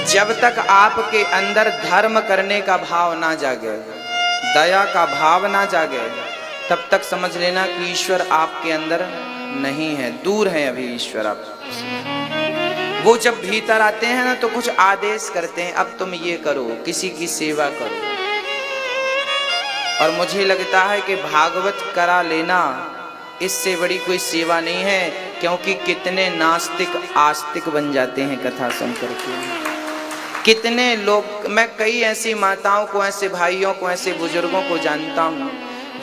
जब तक आपके अंदर धर्म करने का भाव ना जागे, दया का भाव ना जागे, तब तक समझ लेना कि ईश्वर आपके अंदर नहीं है, दूर है अभी ईश्वर आप। वो जब भीतर आते हैं ना तो कुछ आदेश करते हैं, अब तुम ये करो, किसी की सेवा करो। और मुझे लगता है कि भागवत करा लेना इससे बड़ी कोई सेवा नहीं है, क्योंकि कितने नास्तिक आस्तिक बन जाते हैं कथा सुन करके। कितने लोग, मैं कई ऐसी माताओं को, ऐसे भाइयों को, ऐसे बुजुर्गों को जानता हूँ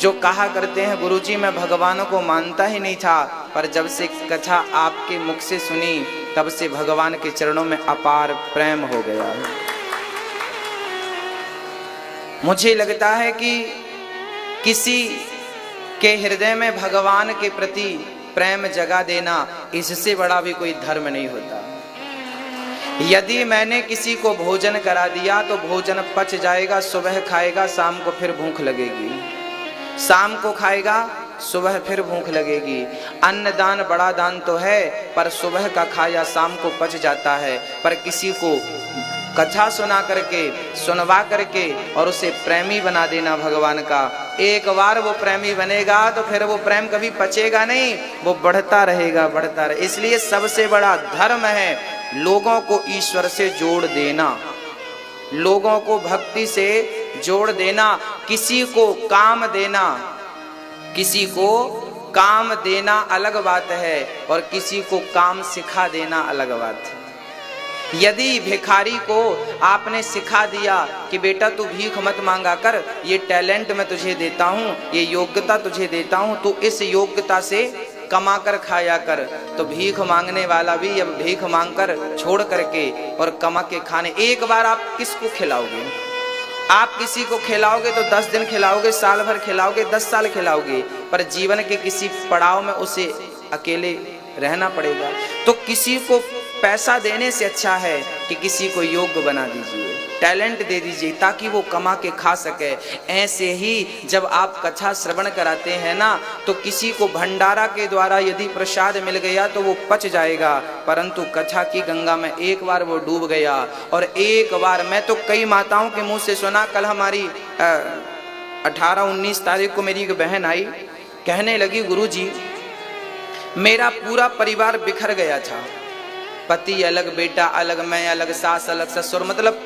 जो कहा करते हैं गुरुजी मैं भगवानों को मानता ही नहीं था, पर जब से कथा आपके मुख से सुनी तब से भगवान के चरणों में अपार प्रेम हो गया है। मुझे लगता है कि किसी के हृदय में भगवान के प्रति प्रेम जगा देना, इससे बड़ा भी कोई धर्म नहीं होता। यदि मैंने किसी को भोजन करा दिया तो भोजन पच जाएगा, सुबह खाएगा, शाम को फिर भूख लगेगी, शाम को खाएगा, सुबह फिर भूख लगेगी। अन्नदान बड़ा दान तो है, पर सुबह का खाया शाम को पच जाता है। पर किसी को कथा सुना करके, सुनवा करके और उसे प्रेमी बना देना भगवान का, एक बार वो प्रेमी बनेगा तो फिर वो प्रेम कभी पचेगा नहीं, वो बढ़ता रहेगा, बढ़ता रहे। इसलिए सबसे बड़ा धर्म है लोगों को ईश्वर से जोड़ देना, लोगों को भक्ति से जोड़ देना, किसी को काम देना। किसी को काम देना अलग बात है और किसी को काम सिखा देना अलग बात है। यदि भिखारी को आपने सिखा दिया कि बेटा तू भीख मत मांगा कर, ये टैलेंट मैं तुझे देता हूँ, ये योग्यता तुझे देता हूँ, तू इस योग्यता से कमा कर खाया कर, तो भीख मांगने वाला भी अब भीख मांग कर छोड़ करके और कमा के खाने। एक बार आप किसको खिलाओगे? आप किसी को खिलाओगे तो 10 दिन खिलाओगे, साल भर खिलाओगे, 10 साल खिलाओगे, पर जीवन के किसी पड़ाव में उसे अकेले रहना पड़ेगा। तो किसी को पैसा देने से अच्छा है कि किसी को योग्य बना दीजिए, टैलेंट दे दीजिए ताकि वो कमा के खा सके। ऐसे ही जब आप कथा श्रवण कराते हैं ना, तो किसी को भंडारा के द्वारा यदि प्रसाद मिल गया तो वो पच जाएगा, परंतु कथा की गंगा में एक बार वो डूब गया। और एक बार, मैं तो कई माताओं के मुंह से सुना, कल हमारी 18-19 तारीख को मेरी एक बहन आई, कहने लगी गुरुजी मेरा पूरा परिवार बिखर गया था, पति अलग, बेटा अलग, मैं अलग, सास अलग, ससुर, मतलब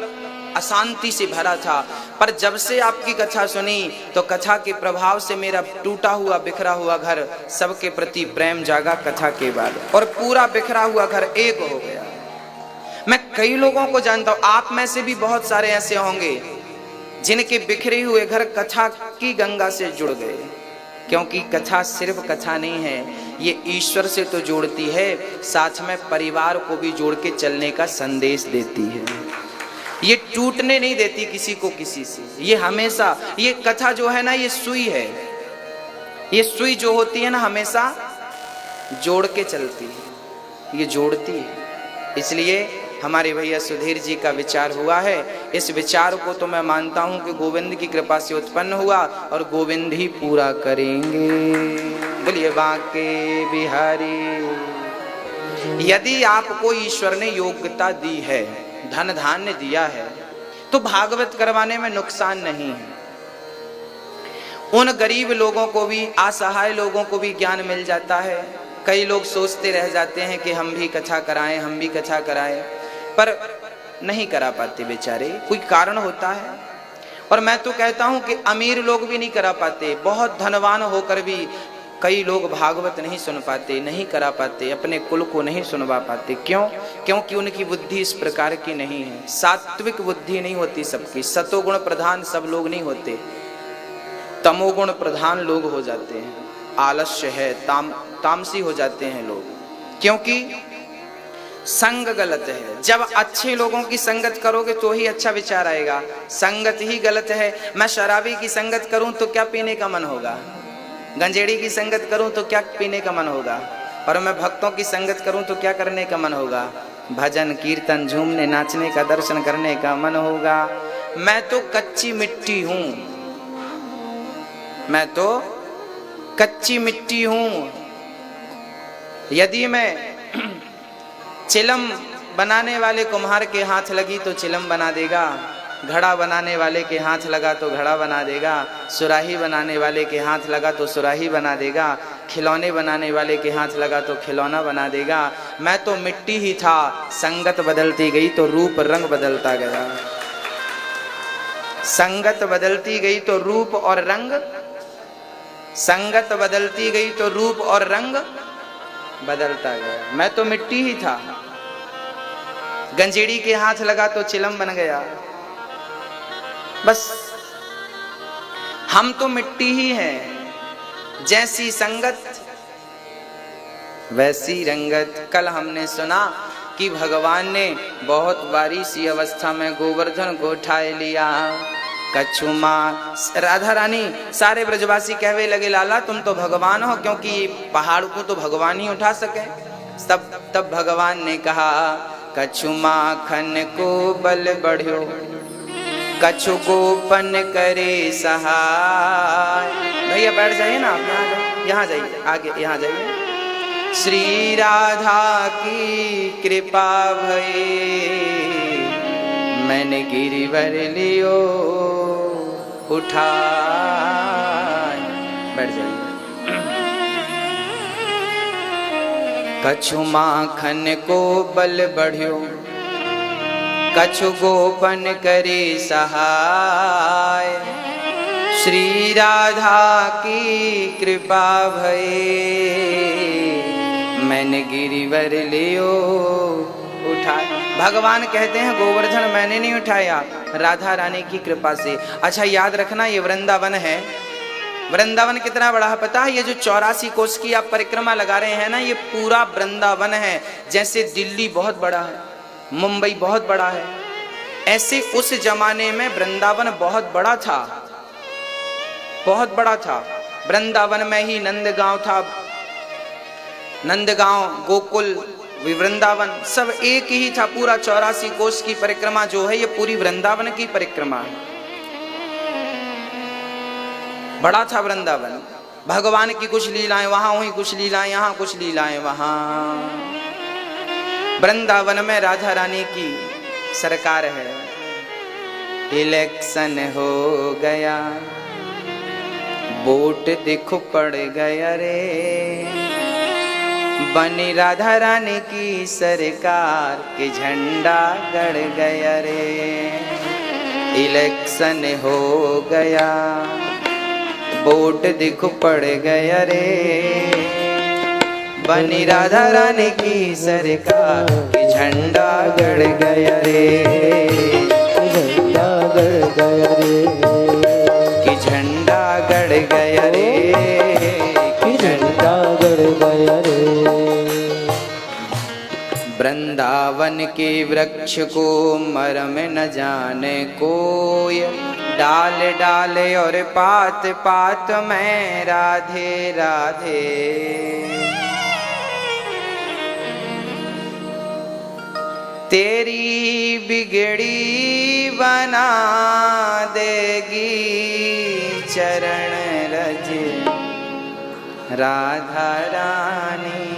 अशांति से भरा था। पर जब से आपकी कथा सुनी तो कथा के प्रभाव से मेरा टूटा हुआ बिखरा हुआ घर, सबके प्रति प्रेम जागा कथा के बाद, और पूरा बिखरा हुआ घर एक हो गया। मैं कई लोगों को जानता हूं, आप में से भी बहुत सारे ऐसे होंगे जिनके बिखरे हुए घर कथा की गंगा से जुड़ गए, क्योंकि कथा सिर्फ कथा नहीं है, ये ईश्वर से तो जोड़ती है, साथ में परिवार को भी जोड़ के चलने का संदेश देती है। ये टूटने नहीं देती किसी को किसी से, ये हमेशा, ये कथा जो है ना, ये सुई है, ये सुई जो होती है ना हमेशा जोड़ के चलती है, ये जोड़ती है। इसलिए हमारे भैया सुधीर जी का विचार हुआ है, इस विचार को तो मैं मानता हूं कि गोविंद की कृपा से उत्पन्न हुआ और गोविंद ही पूरा करेंगे। बोलिए बांके बिहारी। यदि आपको ईश्वर ने योग्यता दी है, धन धान्य दिया है, तो भागवत करवाने में नुकसान नहीं है। उन गरीब लोगों को भी, असहाय लोगों को भी ज्ञान मिल जाता है। कई लोग सोचते रह जाते हैं कि हम भी कथा कराएं, हम भी कथा कराएं, पर नहीं करा पाते बेचारे, कोई कारण होता है। और मैं तो कहता हूं कि अमीर लोग भी नहीं करा पाते, बहुत धनवान होकर भी कई लोग भागवत नहीं सुन पाते, नहीं करा पाते, अपने कुल को नहीं सुनवा पाते। क्यों? क्योंकि उनकी बुद्धि इस प्रकार की नहीं है, सात्विक बुद्धि नहीं होती सबकी। सतोगुण प्रधान सब लोग नहीं होते, तमोगुण प्रधान लोग हो जाते हैं, आलस्य है, तामसी हो जाते हैं लोग, क्योंकि संग गलत है। जब अच्छे लोगों की संगत करोगे तो ही अच्छा विचार आएगा, संगत ही गलत है। मैं शराबी की संगत करूं तो क्या पीने का मन होगा, गंजेड़ी की संगत करूं तो क्या पीने का मन होगा, और मैं भक्तों की संगत करूं तो क्या करने का मन होगा, भजन कीर्तन झूमने नाचने का, दर्शन करने का मन होगा। मैं तो कच्ची मिट्टी हूं, मैं तो कच्ची मिट्टी हूं। यदि मैं चिलम बनाने वाले कुम्हार के हाथ लगी तो चिलम बना देगा, घड़ा बनाने वाले के हाथ लगा तो घड़ा बना देगा, सुराही बनाने वाले के हाथ लगा तो सुराही बना देगा, खिलौने बनाने वाले के हाथ लगा तो खिलौना बना देगा। मैं तो मिट्टी ही था, संगत बदलती गई तो रूप रंग बदलता गया। संगत बदलती गई तो रूप और रंग, संगत बदलती गई तो रूप और रंग बदलता गया। मैं तो मिट्टी ही था, गंजेड़ी के हाथ लगा तो चिलम बन गया। बस हम तो मिट्टी ही हैं, जैसी संगत वैसी रंगत। कल हमने सुना कि भगवान ने बहुत बारी सी अवस्था में गोवर्धन को उठा लिया। कछु माँ राधा रानी सारे ब्रजवासी कहवे लगे, लाला तुम तो भगवान हो, क्योंकि पहाड़ को तो भगवान ही उठा सके। तब भगवान ने कहा, कछु माखन को बल बढ़्यो, कछु गोपन करे सहाय। भैया बैठ जाइए ना, आप यहाँ जाइए, आगे यहाँ जाइए। श्री राधा की कृपा भई, मैंने गिरिवर लियो उठाय। बैठ जाइए। कछु माखन को बल बढ़्यो, कछु गोपन करे सहाय। श्री राधा की कृपा भई, मैंने गिरिवर लियो उठाया। भगवान कहते हैं गोवर्धन मैंने नहीं उठाया, राधा रानी की कृपा से। अच्छा याद रखना, ये वृंदावन है। वृंदावन कितना बड़ा है पता है? ये जो 84 कोस की आप परिक्रमा लगा रहे हैं ना, ये पूरा वृंदावन है। जैसे दिल्ली बहुत बड़ा है, मुंबई बहुत बड़ा है, ऐसे उस जमाने में वृंदावन बहुत बड़ा था, बहुत बड़ा था। वृंदावन में ही नंदगांव था, नंदगांव, गोकुल, वृंदावन सब एक ही था। पूरा 84 कोस की परिक्रमा जो है ये पूरी वृंदावन की परिक्रमा है। बड़ा था वृंदावन। भगवान की कुछ लीलाएं वहां हुई, कुछ लीलाएं यहाँ, कुछ लीलाएं वहां। वृंदावन में राधा रानी की सरकार है। इलेक्शन हो गया, वोट देखो पड़ गया रे, बनी राधा रानी की सरकार के झंडा गड़ गया रे। इलेक्शन हो गया, वोट देखो पड़ गया रे, बनी राधा रानी की सरकार के झंडा गड़ गया रे। झंडा गड़ गया रे, कि झंडा गड़ गया रे, कि झंडा गड़ गया रे। वृंदावन के वृक्ष को मरम न जाने कोई, डाल डाल और पात पात में राधे राधे। तेरी बिगड़ी बना देगी चरण रज राधा रानी।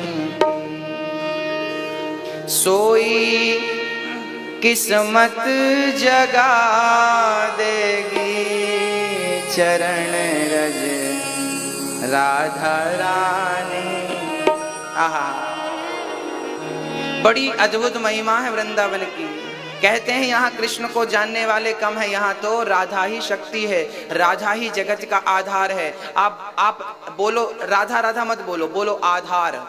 सोई किस्मत जगा देगी चरण रज राधा रानी। आहा, बड़ी अद्भुत महिमा है वृंदावन की। कहते हैं यहाँ कृष्ण को जानने वाले कम है, यहाँ तो राधा ही शक्ति है, राधा ही जगत का आधार है। आप बोलो राधा राधा मत बोलो, बोलो आधार।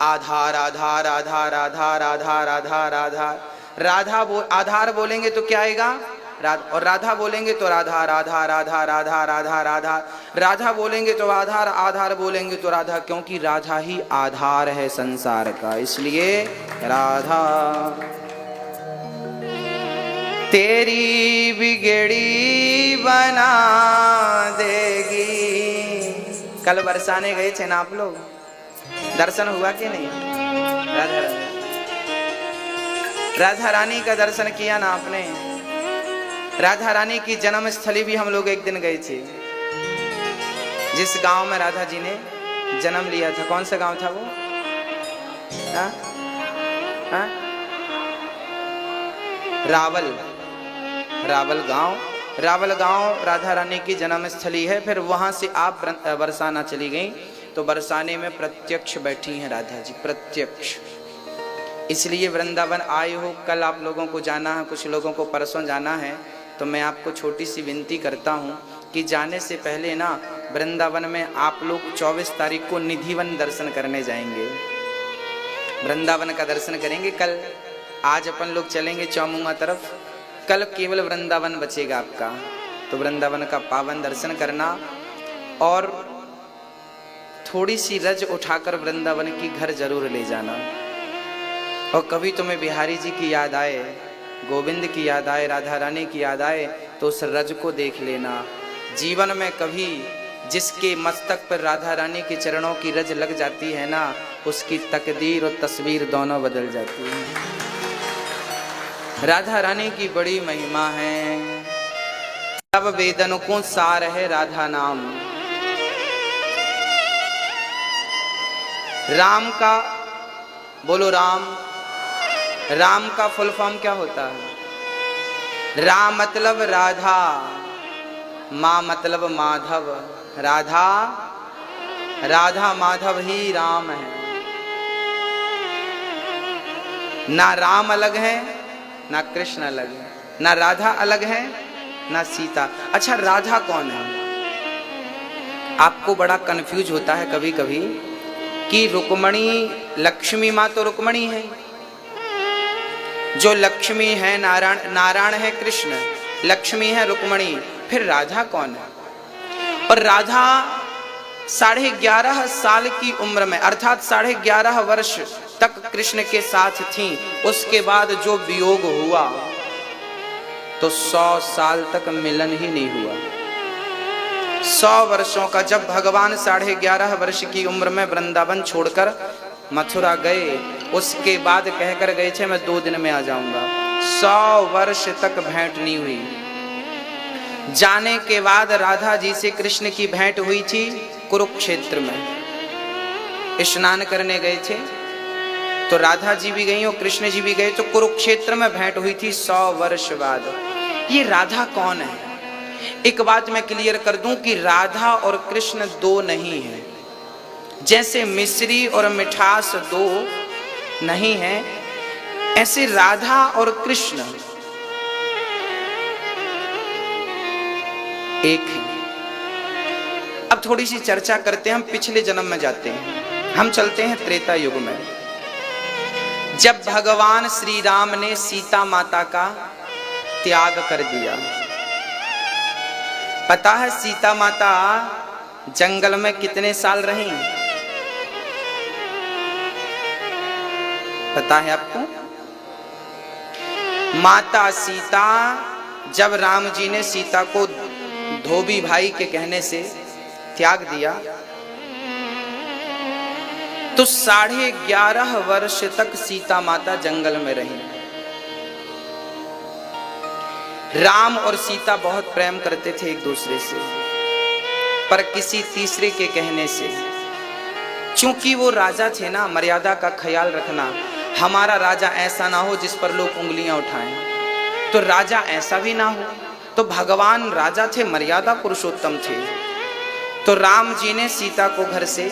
आधार आधार आधार आधार आधार आधार आधार। राधा आधार बोलेंगे तो क्या आएगा? और राधा बोलेंगे तो राधा राधा राधा राधा राधा राधा। राधा बोलेंगे तो आधार, आधार बोलेंगे तो राधा, क्योंकि राधा ही आधार है संसार का, इसलिए राधा। तेरी बिगड़ी बना देगी। कल बरसाने गए थे ना आप लोग, दर्शन हुआ कि नहीं? राधा राधा रानी का दर्शन किया ना आपने? राधा रानी की जन्म स्थली भी हम लोग एक दिन गए थे, जिस गांव में राधा जी ने जन्म लिया था। कौन सा गांव था वो? रावल गांव राधा रानी की जन्म स्थली है। फिर वहां से आप बरसाना चली गई, तो बरसाने में प्रत्यक्ष बैठी हैं राधा जी, प्रत्यक्ष। इसलिए वृंदावन आए हो, कल आप लोगों को जाना है, कुछ लोगों को परसों जाना है, तो मैं आपको छोटी सी विनती करता हूँ कि जाने से पहले ना वृंदावन में आप लोग 24 तारीख को निधिवन दर्शन करने जाएंगे, वृंदावन का दर्शन करेंगे। कल आज अपन लोग चलेंगे चौमुआ तरफ, कल केवल वृंदावन बचेगा आपका, तो वृंदावन का पावन दर्शन करना और थोड़ी सी रज उठाकर वृंदावन की घर जरूर ले जाना। और कभी तुम्हें बिहारी जी की याद आए, गोविंद की याद आए, राधा रानी की याद आए, तो उस रज को देख लेना। जीवन में कभी जिसके मस्तक पर राधा रानी के चरणों की रज लग जाती है ना, उसकी तकदीर और तस्वीर दोनों बदल जाती है। राधा रानी की बड़ी महिमा है, सब वेदन को सार है राधा नाम। राम का बोलो राम का फुल फॉर्म क्या होता है? राम मतलब राधा, माँ मतलब माधव, राधा माधव ही राम है। ना राम अलग है ना कृष्ण अलग है, ना राधा अलग है ना सीता। अच्छा राधा कौन है? आपको बड़ा कंफ्यूज होता है कभी कभी कि रुक्मणी, लक्ष्मी माँ तो रुक्मणी है, जो लक्ष्मी है नारायण, नारायण है कृष्ण, लक्ष्मी है रुक्मणी, फिर राधा कौन है? और राधा 11.5 साल की उम्र में, अर्थात 11.5 वर्ष तक कृष्ण के साथ थी। उसके बाद जो वियोग हुआ तो 100 साल तक मिलन ही नहीं हुआ। 100 वर्षों का, जब भगवान 11.5 वर्ष की उम्र में वृंदावन छोड़कर मथुरा गए, उसके बाद कहकर गए थे मैं 2 दिन में आ जाऊंगा। 100 वर्ष तक भेंट नहीं हुई। जाने के बाद राधा जी से कृष्ण की भेंट हुई थी कुरुक्षेत्र में, स्नान करने गए थे, तो राधा जी भी गई और कृष्ण जी भी गए, तो कुरुक्षेत्र में भेंट हुई थी 100 वर्ष बाद। ये राधा कौन है? एक बात मैं क्लियर कर दूं कि राधा और कृष्ण 2 नहीं है। जैसे मिश्री और मिठास 2 नहीं है, ऐसे राधा और कृष्ण एक है। अब थोड़ी सी चर्चा करते हैं, हम पिछले जन्म में जाते हैं, हम चलते हैं त्रेता युग में। जब भगवान श्री राम ने सीता माता का त्याग कर दिया, पता है सीता माता जंगल में कितने साल रही? पता है आपको? माता सीता, जब राम जी ने सीता को धोबी भाई के कहने से त्याग दिया, तो 11.5 वर्ष तक सीता माता जंगल में रही। राम और सीता बहुत प्रेम करते थे एक दूसरे से, पर किसी तीसरे के कहने से, चूंकि वो राजा थे ना, मर्यादा का ख्याल रखना, हमारा राजा ऐसा ना हो जिस पर लोग उंगलियां उठाएं, तो राजा ऐसा भी ना हो। तो भगवान राजा थे, मर्यादा पुरुषोत्तम थे, तो राम जी ने सीता को घर से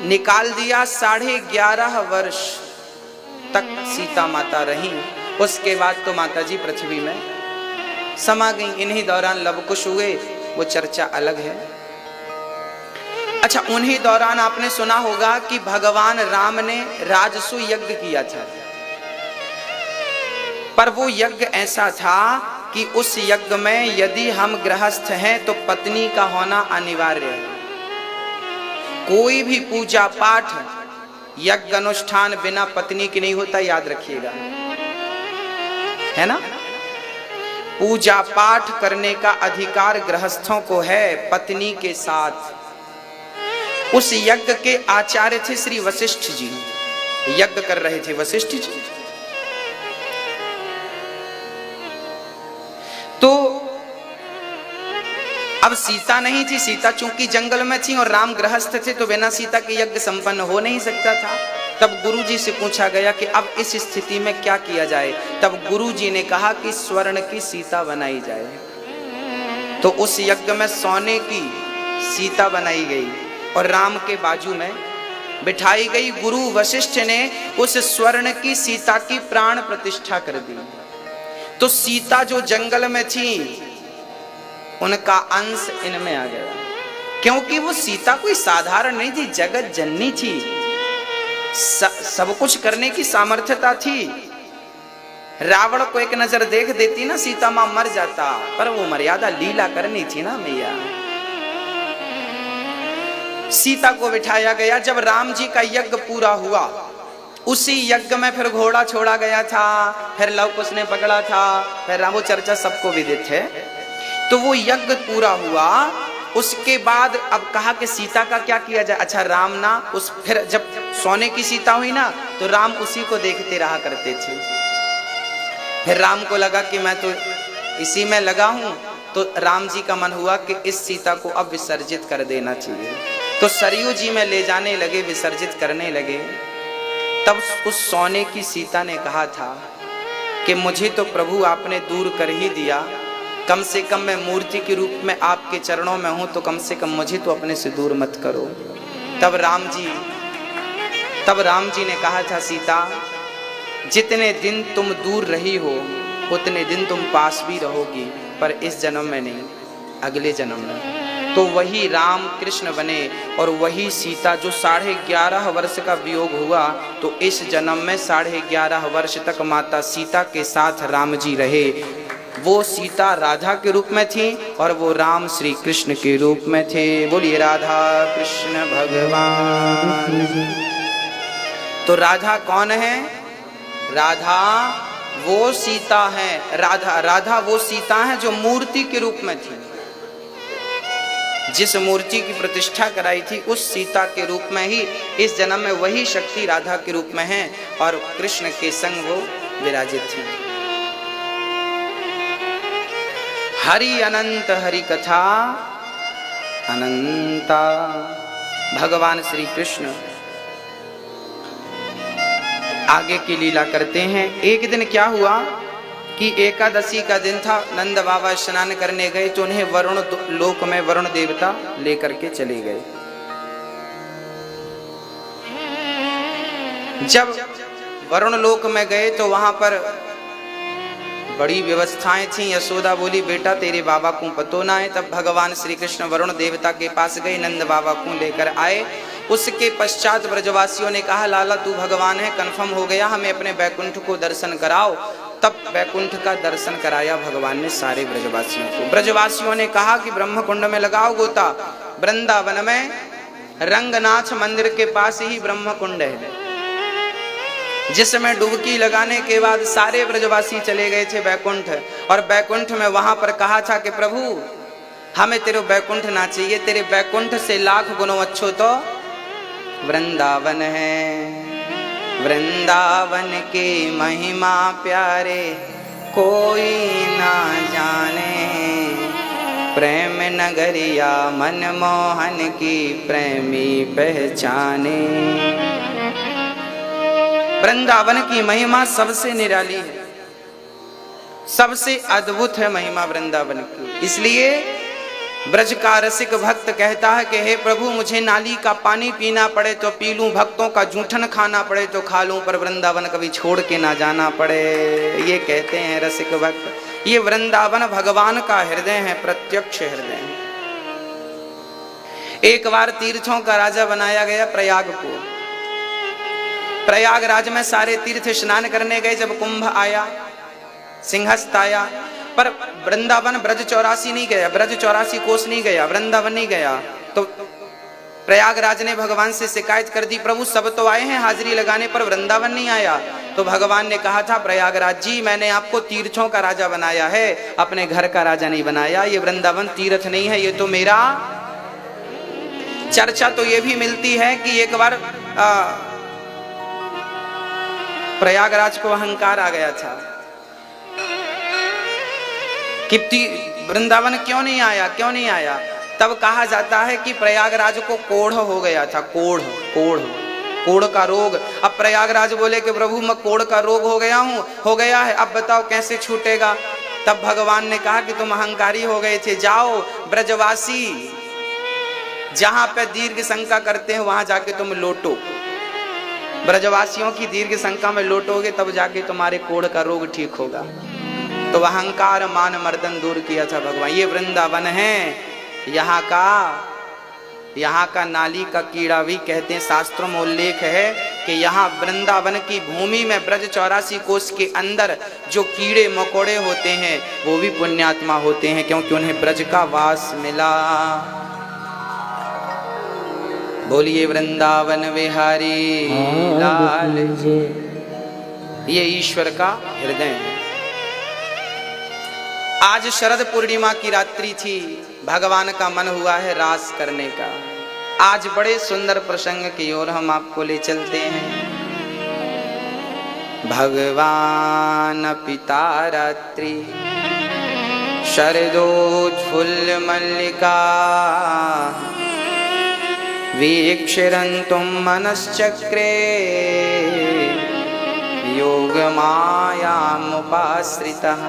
निकाल दिया। 11.5 वर्ष तक सीता माता रही। उसके बाद तो माता जी पृथ्वी में समा गई। इन्हीं दौरान लवकुश हुए, वो चर्चा अलग है। अच्छा, उन्हीं दौरान आपने सुना होगा कि भगवान राम ने राजसु यज्ञ किया था, पर वो यज्ञ ऐसा था कि उस यज्ञ में यदि हम गृहस्थ हैं तो पत्नी का होना अनिवार्य है। कोई भी पूजा पाठ, यज्ञ अनुष्ठान बिना पत्नी के नहीं होता, याद रखिएगा, है ना। पूजा पाठ करने का अधिकार गृहस्थों को है पत्नी के साथ। उस यज्ञ के आचार्य थे श्री वशिष्ठ जी, यज्ञ कर रहे थे वशिष्ठ जी। तो अब सीता नहीं थी, सीता चूंकि जंगल में थी और राम गृहस्थ थे, तो बिना सीता के यज्ञ संपन्न हो नहीं सकता था। तब गुरुजी से पूछा गया कि अब इस स्थिति में क्या किया जाए। तब गुरुजी ने कहा कि स्वर्ण की सीता बनाई जाए। तो उस यज्ञ में सोने की सीता बनाई गई और राम के बाजू में बिठाई गई। गुरु वशिष्ठ ने उस स्वर्ण की सीता की प्राण प्रतिष्ठा कर दी। तो सीता जो जंगल में थी उनका अंश इनमें आ गया, क्योंकि वो सीता कोई साधारण नहीं थी, जगत जननी थी, सब कुछ करने की सामर्थ्यता थी। रावण को एक नजर देख देती ना सीता मां मर जाता, पर वो मर्यादा लीला करनी थी ना मैया। सीता को बिठाया गया। जब राम जी का यज्ञ पूरा हुआ, उसी यज्ञ में फिर घोड़ा छोड़ा गया था, फिर लव कुश ने पकड़ा था, फिर राम, वो चर्चा सबको विदित है। तो वो यज्ञ पूरा हुआ, उसके बाद अब कहा कि सीता का क्या किया जाए। अच्छा राम ना उस फिर जब सोने की सीता हुई ना तो राम उसी को देखते रहा करते थे। फिर राम को लगा कि मैं तो इसी में लगा हूं, तो राम जी का मन हुआ कि इस सीता को अब विसर्जित कर देना चाहिए। तो सरयू जी में ले जाने लगे, विसर्जित करने लगे। तब उस सोने की सीता ने कहा था कि मुझे तो प्रभु आपने दूर कर ही दिया, कम से कम मैं मूर्ति के रूप में आपके चरणों में हूं, तो कम से कम मुझे तो अपने से दूर मत करो। तब राम जी ने कहा था, सीता जितने दिन तुम दूर रही हो उतने दिन तुम पास भी रहोगी, पर इस जन्म में नहीं, अगले जन्म में। तो वही राम कृष्ण बने और वही सीता, जो 11.5 वर्ष का वियोग हुआ, तो इस जन्म में 11.5 वर्ष तक माता सीता के साथ राम जी रहे। वो सीता राधा के रूप में थी और वो राम श्री कृष्ण के रूप में थे। बोलिए राधा कृष्ण भगवान। तो राधा कौन है? राधा वो सीता है, राधा वो सीता है जो मूर्ति के रूप में थी। जिस मूर्ति की प्रतिष्ठा कराई थी उस सीता के रूप में ही इस जन्म में वही शक्ति राधा के रूप में है और कृष्ण के संग वो विराजित थी। हरि अनंत हरि कथा अनंता। भगवान श्री कृष्ण आगे की लीला करते हैं। एक दिन क्या हुआ कि एकादशी का दिन था, नंद बाबा स्नान करने गए तो उन्हें वरुण लोक में वरुण देवता लेकर के चले गए। जब वरुण लोक में गए तो वहां पर बड़ी व्यवस्थाएं थी। यशोदा बोली, बेटा तेरे बाबा को पतो ना है। तब भगवान श्री कृष्ण वरुण देवता के पास गए, नंद बाबा को लेकर आए। उसके पश्चात ब्रजवासियों ने कहा, लाला तू भगवान है, कंफर्म हो गया, हमें अपने बैकुंठ को दर्शन कराओ। तब बैकुंठ का दर्शन कराया भगवान ने सारे ब्रजवासियों को। ब्रजवासियों ने कहा कि ब्रह्म कुंड में लगाओ गोता। वृंदावन में रंगनाथ मंदिर के पास ही ब्रह्म कुंड है, जिसमें डुबकी लगाने के बाद सारे ब्रजवासी चले गए थे बैकुंठ। और बैकुंठ में वहां पर कहा था कि प्रभु हमें तेरे बैकुंठ ना चाहिए, तेरे बैकुंठ से लाख गुणों अच्छो तो वृंदावन है। वृंदावन की महिमा प्यारे कोई ना जाने, प्रेम नगरिया मनमोहन की प्रेमी पहचाने। वृंदावन की महिमा सबसे निराली है, सबसे अद्भुत है महिमा वृंदावन की। इसलिए ब्रज का रसिक भक्त कहता है कि हे प्रभु मुझे नाली का पानी पीना पड़े तो पी लूं, भक्तों का जूठन खाना पड़े तो खा लूं, पर वृंदावन कभी छोड़ के ना जाना पड़े। ये कहते हैं रसिक भक्त। ये वृंदावन भगवान का हृदय है, प्रत्यक्ष हृदय है। एक बार तीर्थों का राजा बनाया गया प्रयाग को। प्रयागराज में सारे तीर्थ स्नान करने गए। जब कुंभ आया, सिंहस्थ आया, पर वृंदावन ब्रज 84 नहीं गया, ब्रज 84 कोस नहीं गया, वृंदावन नहीं गया। तो प्रयागराज ने भगवान से शिकायत कर दी, प्रभु सब तो आए हैं हाजिरी लगाने पर वृंदावन नहीं आया। तो भगवान ने कहा था, प्रयागराज जी मैंने आपको तीर्थों का राजा बनाया है, अपने घर का राजा नहीं बनाया। ये वृंदावन तीर्थ नहीं है, ये तो मेरा। चर्चा तो ये भी मिलती है कि एक बार प्रयागराज को अहंकार आ गया था कि वृंदावन क्यों नहीं आया, क्यों नहीं आया। तब कहा जाता है कि प्रयागराज को कोढ़ हो गया था, कोढ़। कोढ़ का रोग। अब प्रयागराज बोले कि प्रभु मैं कोढ़ का रोग हो गया है, अब बताओ कैसे छूटेगा। तब भगवान ने कहा कि तुम अहंकारी हो गए थे, जाओ ब्रजवासी जहां पे दीर्घ शंका करते हैं वहां जाके तुम लोटो, ब्रजवासियों की दीर्घ शंका में लोटोगे तब जाके तुम्हारे कोढ़ का रोग ठीक होगा। तो अहंकार मान मर्दन दूर किया था भगवान। ये वृंदावन है, यहाँ का नाली का कीड़ा भी कहते हैं, शास्त्रों में उल्लेख है कि यहाँ वृंदावन की भूमि में ब्रज 84 कोष के अंदर जो कीड़े मकोड़े होते हैं वो भी पुण्यात्मा होते हैं, क्योंकि उन्हें ब्रज का वास मिला। बोलिए वृंदावन विहारी लाल। ये ईश्वर का हृदय है। आज शरद पूर्णिमा की रात्रि थी, भगवान का मन हुआ है रास करने का। आज बड़े सुंदर प्रसंग की ओर हम आपको ले चलते हैं। भगवान पिता रात्रि शरदोत्फुल्ल मल्लिका वीक्षरन्तुं मनश्चक्रे योगमायामुपाश्रितः।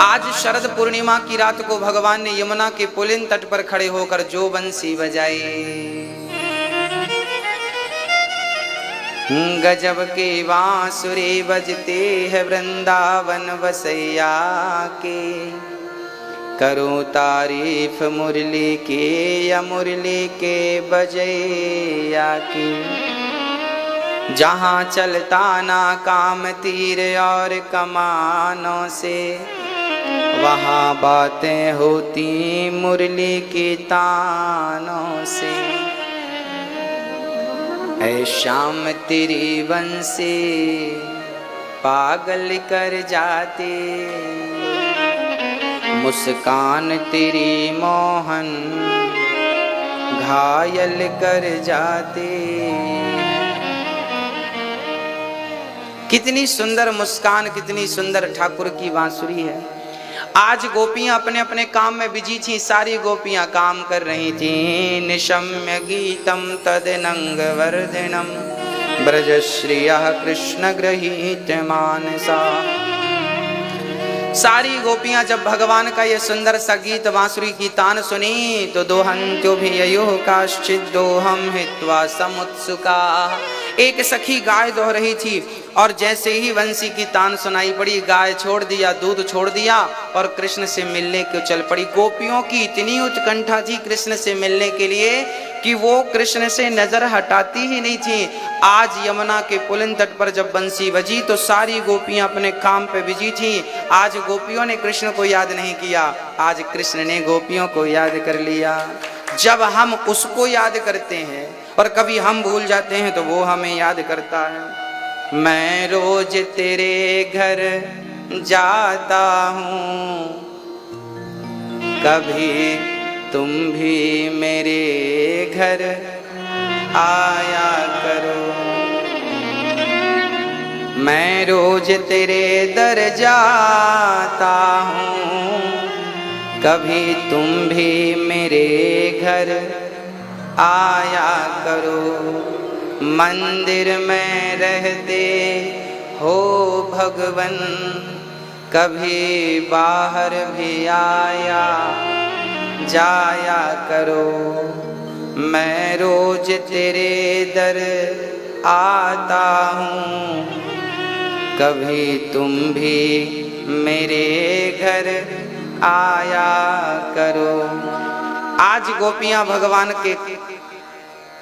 आज शरद पूर्णिमा की रात को भगवान ने यमुना के पुलिन तट पर खड़े होकर जो बंसी बजाई, गजब के बांसुरी बजते हैं वृंदावन बसैया के। करो तारीफ मुरली के या मुरली के बजैया की। जहाँ चलता ना काम तीर और कमानों से, वहाँ बातें होती मुरली की तानों से। ऐ शाम तेरी बंसी पागल कर जाती, मुस्कान तेरी मोहन घायल कर जाती। कितनी सुंदर मुस्कान, कितनी सुंदर ठाकुर की बांसुरी है। आज गोपियां अपने अपने काम में बिजी थी, सारी गोपियां काम कर रही थी। निशम्य गीतम तदनंग वर्धनम ब्रजश्रियः कृष्ण गृहीत मानसा। सारी गोपियां जब भगवान का ये सुंदर सा गीत बांसुरी की तान सुनी तो दोहन्त्योभिययुः काश्चित् दोहम हित्वा समुत्सुका। एक सखी गाय दोह रही थी और जैसे ही वंशी की तान सुनाई पड़ी, गाय छोड़ दिया, दूध छोड़ दिया और कृष्ण से मिलने को चल पड़ी। गोपियों की इतनी उत्कंठा थी कृष्ण से मिलने के लिए कि वो कृष्ण से नजर हटाती ही नहीं थी। आज यमुना के पुलिन तट पर जब बंसी बजी तो सारी गोपियां अपने काम पे बिजी थी। आज गोपियों ने कृष्ण को याद नहीं किया, आज कृष्ण ने गोपियों को याद कर लिया। जब हम उसको याद करते हैं और कभी हम भूल जाते हैं तो वो हमें याद करता है। मैं रोज तेरे घर जाता हूँ, कभी तुम भी मेरे घर आया करो। मैं रोज तेरे दर जाता हूँ, कभी तुम भी मेरे घर आया करो। मंदिर में रहते हो भगवन, कभी बाहर भी आया जाया करो। मैं रोज तेरे दर आता हूँ, कभी तुम भी मेरे घर आया करो। आज गोपियां भगवान के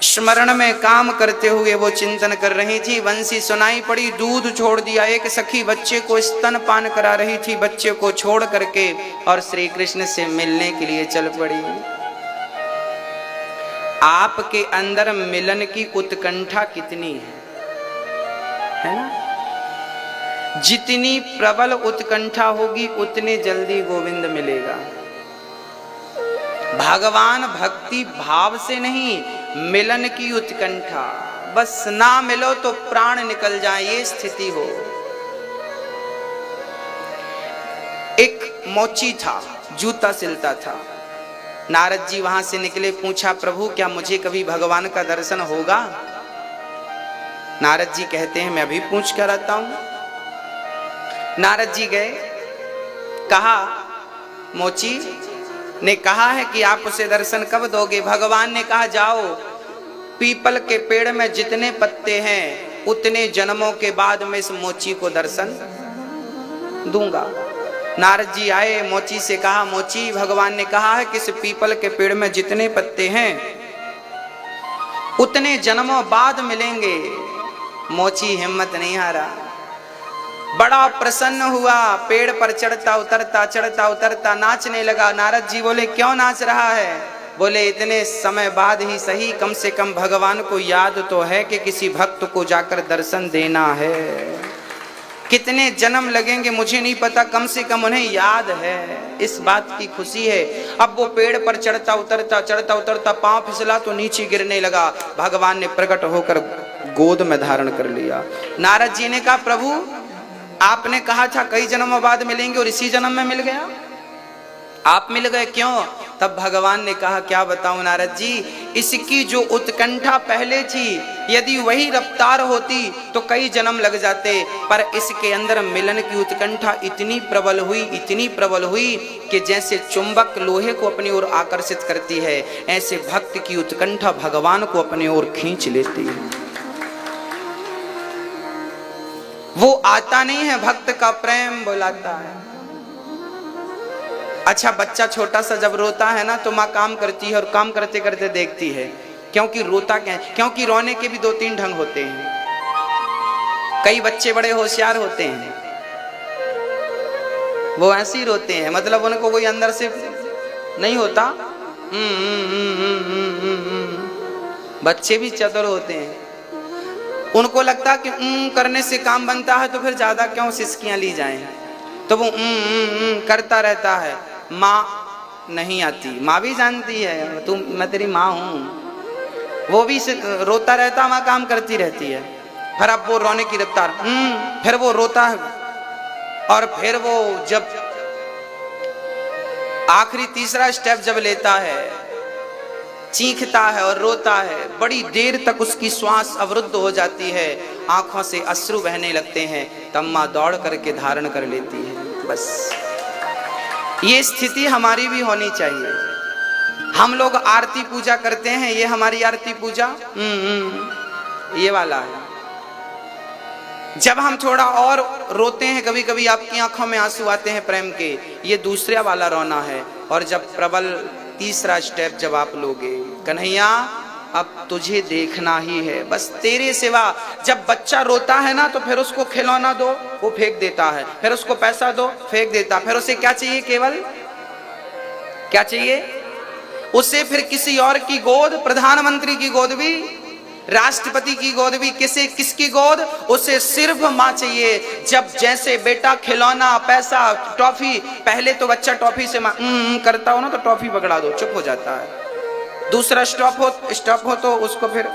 स्मरण में काम करते हुए वो चिंतन कर रही थी। वंशी सुनाई पड़ी, दूध छोड़ दिया। एक सखी बच्चे को स्तन पान करा रही थी, बच्चे को छोड़ करके और श्री कृष्ण से मिलने के लिए चल पड़ी। आपके अंदर मिलन की उत्कंठा कितनी है ना? जितनी प्रबल उत्कंठा होगी उतने जल्दी गोविंद मिलेगा। भगवान भक्ति भाव से नहीं, मिलन की उत्कंठा। बस ना मिलो तो प्राण निकल जाए, ये स्थिति हो। एक मोची था, जूता सिलता था। नारद जी वहां से निकले, पूछा प्रभु क्या मुझे कभी भगवान का दर्शन होगा? नारद जी कहते हैं मैं अभी पूछ कर आता हूं। नारद जी गए, कहा मोची ने कहा है कि आप उसे दर्शन कब दोगे? भगवान ने कहा जाओ, पीपल के पेड़ में जितने पत्ते हैं उतने जन्मों के बाद में इस मोची को दर्शन दूंगा। नारद जी आए, मोची से कहा मोची भगवान ने कहा है कि इस पीपल के पेड़ में जितने पत्ते हैं उतने जन्मों बाद मिलेंगे। मोची हिम्मत नहीं हारा, बड़ा प्रसन्न हुआ, पेड़ पर चढ़ता उतरता नाचने लगा। नारद जी बोले क्यों नाच रहा है? बोले इतने समय बाद ही सही, कम से कम भगवान को याद तो है कि किसी भक्त को जाकर दर्शन देना है। कितने जन्म लगेंगे मुझे नहीं पता, कम से कम उन्हें याद है, इस बात की खुशी है। अब वो पेड़ पर चढ़ता उतरता पांव फिसला तो नीचे गिरने लगा। भगवान ने प्रकट होकर गोद में धारण कर लिया। नारद जी ने कहा प्रभु आपने कहा था कई जन्मों बाद मिलेंगे और इसी जन्म में मिल गया, आप मिल गए क्यों? तब भगवान ने कहा क्या बताऊं नारद जी, इसकी जो उत्कंठा पहले थी यदि वही रफ्तार होती तो कई जन्म लग जाते, पर इसके अंदर मिलन की उत्कंठा इतनी प्रबल हुई कि जैसे चुंबक लोहे को अपनी ओर आकर्षित करती है, ऐसे भक्त की उत्कंठा भगवान को अपनी ओर खींच लेती है। वो आता नहीं है, भक्त का प्रेम बुलाता है। अच्छा बच्चा छोटा सा जब रोता है ना तो माँ काम करती है और काम करते करते देखती है, क्योंकि रोता क्या है, क्योंकि रोने के भी 2-3 ढंग होते हैं। कई बच्चे बड़े होशियार होते हैं, वो ऐसे ही रोते हैं, मतलब उनको कोई अंदर से नहीं होता। बच्चे भी चतुर होते हैं, उनको लगता कि करने से काम बनता है तो फिर ज्यादा क्यों सिसकियां ली जाएं, तो वो करता रहता है। माँ नहीं आती, माँ भी जानती है तुम मैं तेरी माँ हूं, वो भी रोता रहता, माँ काम करती रहती है। फिर अब वो रोने की रफ्तार, फिर वो रोता है और फिर वो जब आखिरी तीसरा स्टेप जब लेता है, चीखता है और रोता है, बड़ी देर तक उसकी श्वास अवरुद्ध हो जाती है, आंखों से अश्रु बहने लगते हैं, तब माँ दौड़ करके धारण कर लेती है। बस ये स्थिति हमारी भी होनी चाहिए। हम लोग आरती पूजा करते हैं, ये हमारी आरती पूजा ये वाला है। जब हम थोड़ा और रोते हैं, कभी कभी आपकी आंखों में आंसू आते हैं प्रेम के, ये दूसरा वाला रोना है। और जब प्रबल तीसरा स्टेप जब आप लोगे, कन्हैया अब तुझे देखना ही है, बस तेरे सिवा। जब बच्चा रोता है ना तो फिर उसको खिलौना दो, वो फेंक देता है, फिर उसको पैसा दो, फेंक देता, फिर उसे क्या चाहिए, केवल क्या चाहिए उसे? फिर किसी और की गोद, प्रधानमंत्री की गोद भी, राष्ट्रपति की गोद भी, किसकी गोद? उसे सिर्फ माँ चाहिए। जब जैसे बेटा खिलौना, पैसा, टॉफी, पहले तो बच्चा टॉफी से करता हो ना तो टॉफी पकड़ा दो, चुप हो जाता है। दूसरा स्टॉप हो तो उसको फिर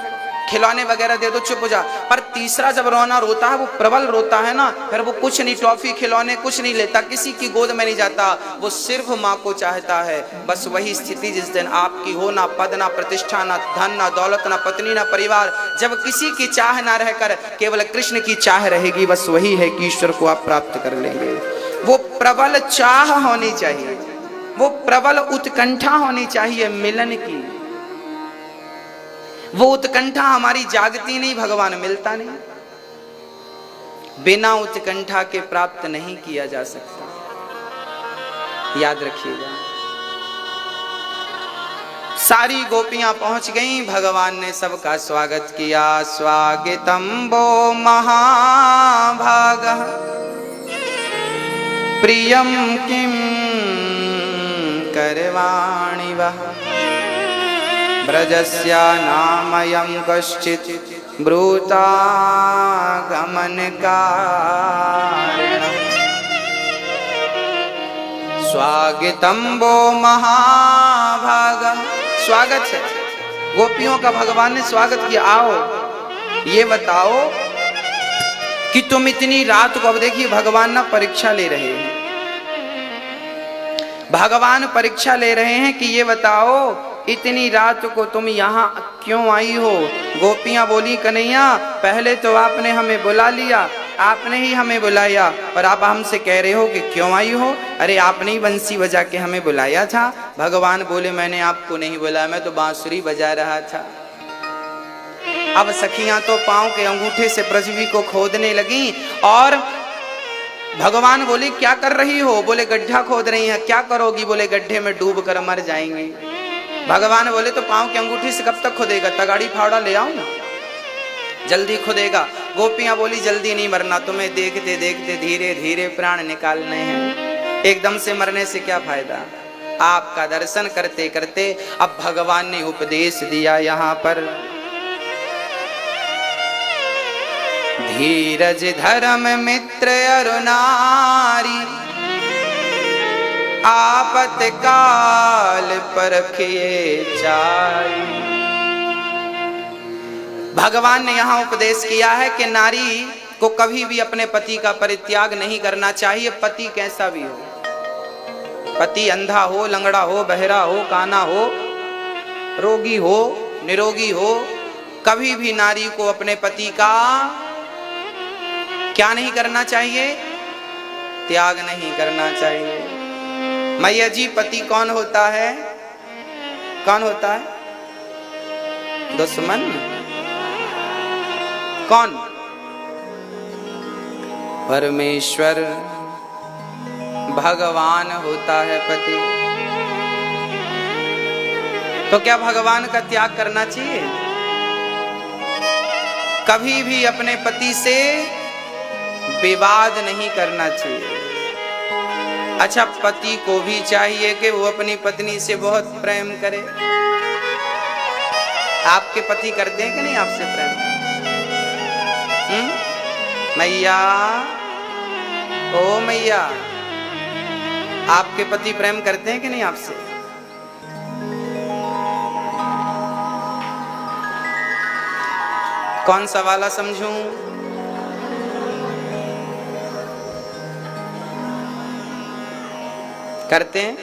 खिलौने वगैरह दे दो, चुप हो जा। पर तीसरा जब रोना रोता है, वो प्रबल रोता है ना, फिर वो कुछ नहीं, टॉफी खिलौने कुछ नहीं लेता, किसी की गोद में नहीं जाता, वो सिर्फ माँ को चाहता है। बस वही स्थिति जिस दिन आपकी हो, ना पद ना प्रतिष्ठा, ना धन ना दौलत, ना पत्नी ना परिवार, जब किसी की चाह ना रहकर केवल कृष्ण की चाह रहेगी, बस वही है कि ईश्वर को आप प्राप्त कर लेंगे। वो प्रबल चाह होनी चाहिए, वो प्रबल उत्कंठा होनी चाहिए मिलन की। वो उत्कंठा हमारी जागती नहीं, भगवान मिलता नहीं। बिना उत्कंठा के प्राप्त नहीं किया जा सकता, याद रखिएगा। सारी गोपियां पहुंच गईं, भगवान ने सबका स्वागत किया। स्वागतम वो महाभागः प्रियम किम करवाणि वः ब्रजस्या नामयं कश्चित् ब्रूता गमन कारणम्। स्वागतम वो महाभागः, स्वागत है गोपियों का, भगवान ने स्वागत किया। आओ ये बताओ कि तुम इतनी रात को, अब देखिए भगवान ना परीक्षा ले रहे हैं। भगवान परीक्षा ले रहे हैं कि ये बताओ इतनी रात को तुम यहाँ क्यों आई हो। गोपियां बोली कन्हैया पहले तो आपने हमें बुला लिया, आपने ही हमें बुलाया और आप हमसे कह रहे हो कि क्यों आई हो। अरे आपने ही बंसी बजा के हमें बुलाया था। भगवान बोले मैंने आपको नहीं बुलाया, मैं तो बांसुरी बजा रहा था। अब सखियां तो पांव के अंगूठे से पृथ्वी को खोदने लगी और भगवान बोले क्या कर रही हो। बोले गड्ढा खोद रही हैं। क्या करोगी। बोले गड्ढे में डूब कर मर जाएंगे। भगवान बोले तो पांव के अंगूठे से कब तक खोदेगा, तगाड़ी फावड़ा ले आऊं, जल्दी खोदेगा। गोपियां बोली जल्दी नहीं मरना, तुम्हें देखते देखते धीरे धीरे प्राण निकालने हैं, एकदम से मरने से क्या फायदा। आपका दर्शन करते करते अब भगवान ने उपदेश दिया यहाँ पर, धीरज धर्म मित्र अरु नारी, आपत काल परखिए चारी। भगवान ने यहाँ उपदेश किया है कि नारी को कभी भी अपने पति का परित्याग नहीं करना चाहिए, पति कैसा भी हो। पति अंधा हो, लंगड़ा हो, बहरा हो, काना हो, रोगी हो, निरोगी हो, कभी भी नारी को अपने पति का क्या नहीं करना चाहिए, त्याग नहीं करना चाहिए। मैया जी पति कौन होता है, कौन होता है, दुश्मन कौन, परमेश्वर भगवान होता है पति। तो क्या भगवान का त्याग करना चाहिए। कभी भी अपने पति से विवाद नहीं करना चाहिए। अच्छा पति को भी चाहिए कि वो अपनी पत्नी से बहुत प्रेम करे। आपके पति करते हैं कि नहीं आपसे प्रेम। मैया, ओ मैया, आपके पति प्रेम करते हैं कि नहीं आपसे। कौन सा वाला समझूं। करते हैं।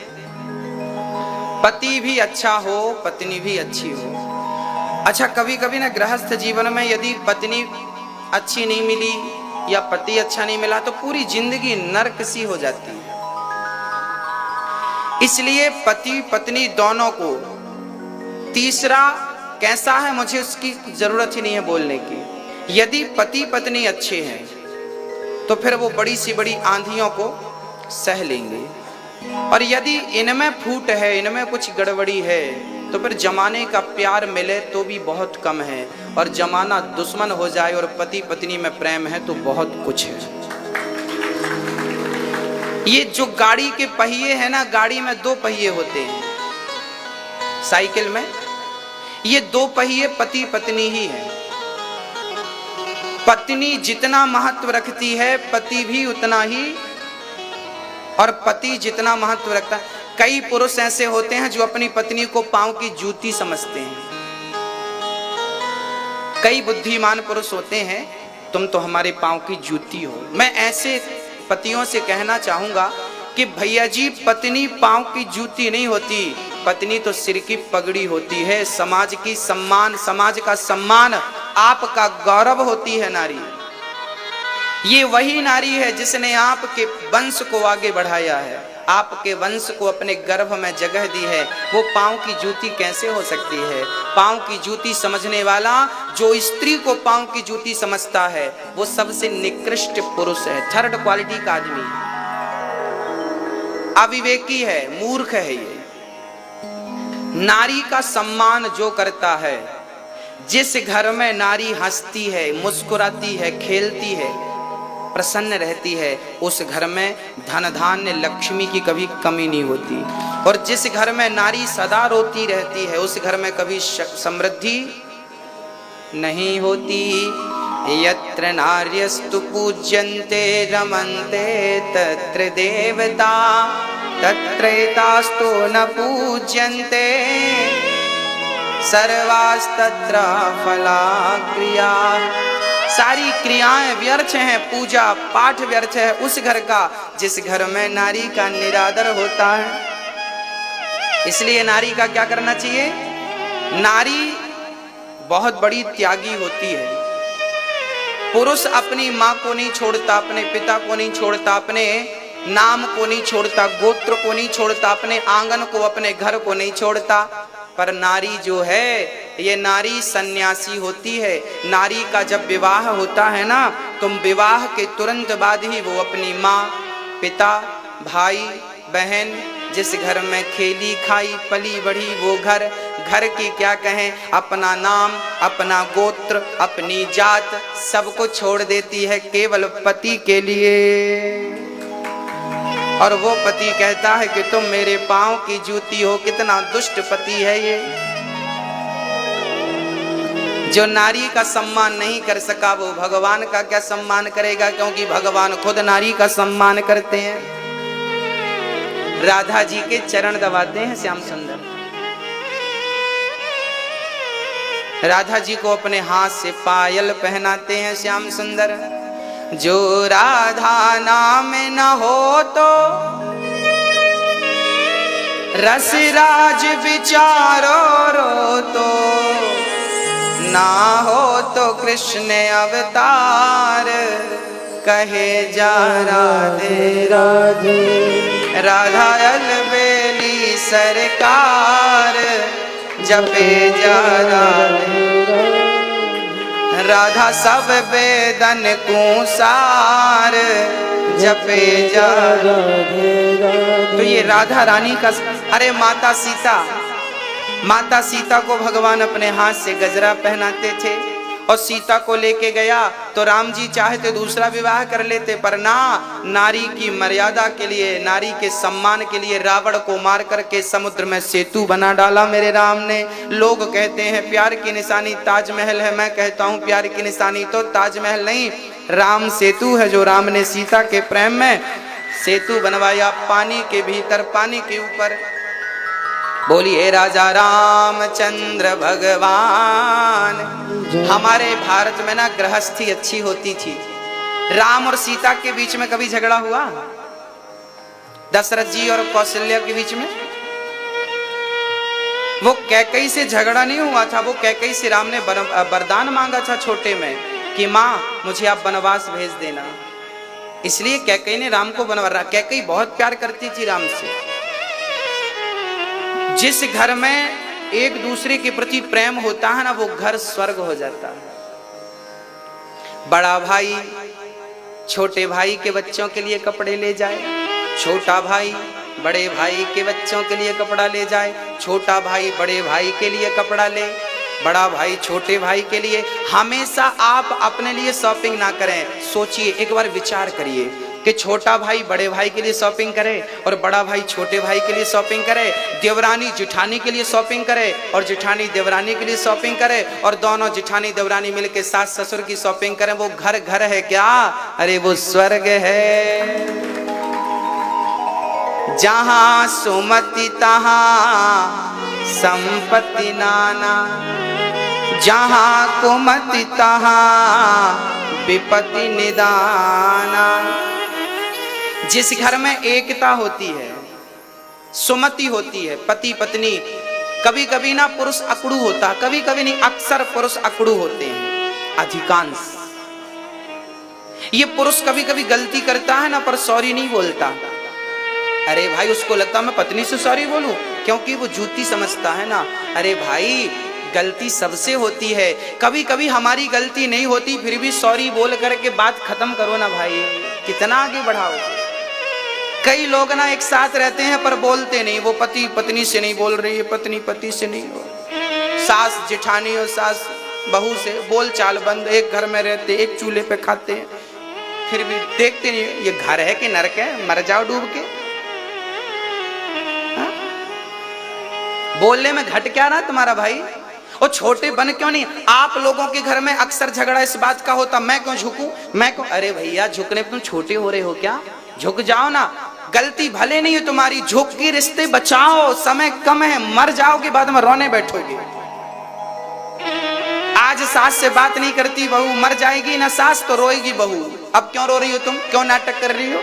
पति भी अच्छा हो, पत्नी भी अच्छी हो। अच्छा कभी कभी ना गृहस्थ जीवन में यदि पत्नी अच्छी नहीं मिली या पति अच्छा नहीं मिला तो पूरी जिंदगी नरक सी हो जाती है। इसलिए पति पत्नी दोनों को, तीसरा कैसा है मुझे उसकी जरूरत ही नहीं है बोलने की। यदि पति पत्नी अच्छे हैं तो फिर वो बड़ी सी बड़ी आंधियों को सह लेंगे, और यदि इनमें फूट है, इनमें कुछ गड़बड़ी है तो फिर जमाने का प्यार मिले तो भी बहुत कम है, और जमाना दुश्मन हो जाए और पति पत्नी में प्रेम है तो बहुत कुछ है। ये जो गाड़ी के पहिए हैं ना, गाड़ी में दो पहिए होते हैं, साइकिल में ये दो पहिए पति पत्नी ही है। पत्नी जितना महत्व रखती है पति भी उतना ही, और पति जितना महत्व रखता है। कई पुरुष ऐसे होते हैं जो अपनी पत्नी को पांव की जूती समझते हैं। कई बुद्धिमान पुरुष होते हैं, तुम तो हमारे पांव की जूती हो। मैं ऐसे पतियों से कहना चाहूंगा कि भैया जी पत्नी पांव की जूती नहीं होती, पत्नी तो सिर की पगड़ी होती है। समाज की सम्मान, समाज का सम्मान, आपका गौरव होती है नारी। ये वही नारी है जिसने आपके वंश को आगे बढ़ाया है, आपके वंश को अपने गर्भ में जगह दी है। वो पांव की जूती कैसे हो सकती है। पांव की जूती समझने वाला, जो स्त्री को पांव की जूती समझता है वो सबसे निकृष्ट पुरुष है, थर्ड क्वालिटी का आदमी है, अविवेकी है, मूर्ख है। ये नारी का सम्मान जो करता है, जिस घर में नारी हंसती है, मुस्कुराती है, खेलती है, प्रसन्न रहती है, उस घर में धन धान्य लक्ष्मी की कभी कमी नहीं होती। और जिस घर में नारी सदा रोती रहती है उस घर में कभी समृद्धि नहीं होती। यत्र नार्यस्तु पूज्यन्ते रमन्ते तत्र देवता, तत्रैतास्तु न पूज्यन्ते सर्वास्तत्र फलाक्रिया। सारी क्रियाएं व्यर्थ हैं, पूजा पाठ व्यर्थ है उस घर का जिस घर में नारी का निरादर होता है। इसलिए नारी का क्या करना चाहिए? नारी बहुत बड़ी त्यागी होती है। पुरुष अपनी माँ को नहीं छोड़ता, अपने पिता को नहीं छोड़ता, अपने नाम को नहीं छोड़ता, गोत्र को नहीं छोड़ता, अपने आंगन को, अपने घर को नहीं छोड़ता। पर नारी जो है, ये नारी सन्यासी होती है। नारी का जब विवाह होता है ना, तो विवाह के तुरंत बाद ही वो अपनी माँ, पिता, भाई, बहन, जिस घर में खेली खाई पली बढ़ी वो घर, घर की क्या कहें, अपना नाम, अपना गोत्र, अपनी जात, सब कुछ छोड़ देती है केवल पति के लिए। और वो पति कहता है कि तुम मेरे पांव की जूती हो। कितना दुष्ट पति है ये, जो नारी का सम्मान नहीं कर सका वो भगवान का क्या सम्मान करेगा, क्योंकि भगवान खुद नारी का सम्मान करते हैं। राधा जी के चरण दबाते हैं श्याम सुंदर। राधा जी को अपने हाथ से पायल पहनाते हैं श्याम सुंदर। जो राधा नाम न हो तो रसराज विचारो रो तो, ना हो तो कृष्ण अवतार कहे जा राधे राधे। राधा अलबेली सरकार जपे जा राधे। राधा सब वेदन को सार जपे जा राधे। तो ये राधा रानी का, अरे माता सीता को भगवान अपने हाथ से गजरा पहनाते थे और सीता को लेके गया तो राम जी चाहते दूसरा विवाह कर लेते, पर ना, नारी की मर्यादा के लिए, नारी के सम्मान के लिए रावण को मार करके समुद्र में सेतु बना डाला मेरे राम ने। लोग कहते हैं प्यार की निशानी ताजमहल है, मैं कहता हूँ प्यार की निशानी तो ताजमहल नहीं, राम सेतु है, जो राम ने सीता के प्रेम में सेतु बनवाया पानी के भीतर, पानी के ऊपर। बोलिए राजा रामचंद्र भगवान। हमारे भारत में ना गृहस्थी अच्छी होती थी। राम और सीता के बीच में कभी झगड़ा हुआ? दशरथ जी और कौशल्या के बीच में? वो कैकई से झगड़ा नहीं हुआ था, वो कैकई से राम ने वरदान मांगा था छोटे में कि माँ मुझे आप वनवास भेज देना। इसलिए कैकई ने राम को वनवास, कैकई बहुत प्यार करती थी राम से। जिस घर में एक दूसरे के प्रति प्रेम होता है ना, वो घर स्वर्ग हो जाता है। बड़ा भाई छोटे भाई के बच्चों के लिए कपड़े ले जाए, छोटा भाई बड़े भाई के बच्चों के लिए कपड़ा ले जाए, छोटा भाई बड़े भाई के लिए कपड़ा ले, बड़ा भाई छोटे भाई के लिए। हमेशा आप अपने लिए शॉपिंग ना करें। सोचिए, एक बार विचार करिए कि छोटा भाई बड़े भाई के लिए शॉपिंग करे और बड़ा भाई छोटे भाई के लिए शॉपिंग करे, देवरानी जिठानी के लिए शॉपिंग करे और जिठानी देवरानी के लिए शॉपिंग करे, और दोनों जिठानी देवरानी मिलके सास ससुर की शॉपिंग करें। वो घर घर है क्या? अरे वो स्वर्ग है। जहां सुमति तहां संपत्ति नाना, जहां कुमति तहां विपत्ति निदाना। जिस घर में एकता होती है, सुमति होती है, पति पत्नी, कभी कभी ना पुरुष अकड़ू होता, कभी कभी नहीं, अक्सर पुरुष अकड़ू होते हैं, अधिकांश। ये पुरुष कभी कभी गलती करता है ना, पर सॉरी नहीं बोलता। अरे भाई, उसको लगता मैं पत्नी से सॉरी बोलूं, क्योंकि वो जूती समझता है ना। अरे भाई, गलती सबसे होती है, कभी कभी हमारी गलती नहीं होती, फिर भी सॉरी बोल करके बात खत्म करो ना भाई, कितना आगे बढ़ाओ। कई लोग ना एक साथ रहते हैं पर बोलते नहीं, वो पति पत्नी से नहीं बोल रही है, पत्नी पति से नहीं बोल, सास जेठानी और सास बहू से बोल चाल बंद, एक घर में रहते, एक चूल्हे पे खाते हैं, फिर भी देखते नहीं ये घर है कि नरक है, मर जाओ डूब के। हा? बोलने में घट क्या रहा तुम्हारा भाई? और छोटे बन क्यों नहीं? आप लोगों के घर में अक्सर झगड़ा इस बात का होता, मैं क्यों झुकूं, मैं क्यों। अरे भैया, झुकने पे तुम छोटे हो रहे हो क्या? झुक जाओ ना। गलती भले नहीं है तुम्हारी, झुक के रिश्ते बचाओ, समय कम है, मर जाओगे बाद में रोने बैठोगे। आज सास से बात नहीं करती बहू, मर जाएगी ना सास तो रोएगी बहू। अब क्यों रो रही हो तुम, क्यों नाटक कर रही हो?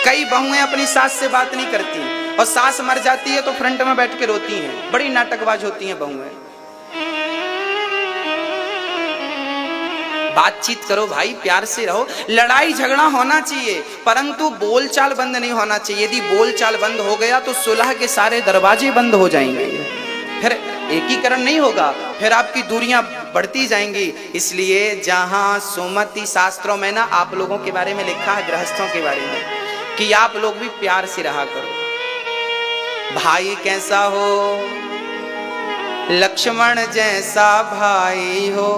कई बहुएं अपनी सास से बात नहीं करती और सास मर जाती है तो फ्रंट में बैठ के रोती हैं, बड़ी नाटकबाज होती हैं बहुएं। बातचीत करो भाई, प्यार से रहो। लड़ाई झगड़ा होना चाहिए परंतु बोलचाल बंद नहीं होना चाहिए। यदि बोलचाल बंद हो गया तो सुलह के सारे दरवाजे बंद हो जाएंगे, फिर एकीकरण नहीं होगा, फिर आपकी दूरियां बढ़ती जाएंगी। इसलिए जहां सुमति शास्त्रों में ना आप लोगों के बारे में लिखा है, गृहस्थों के बारे में, कि आप लोग भी प्यार से रहा करो। भाई कैसा हो, लक्ष्मण जैसा भाई हो।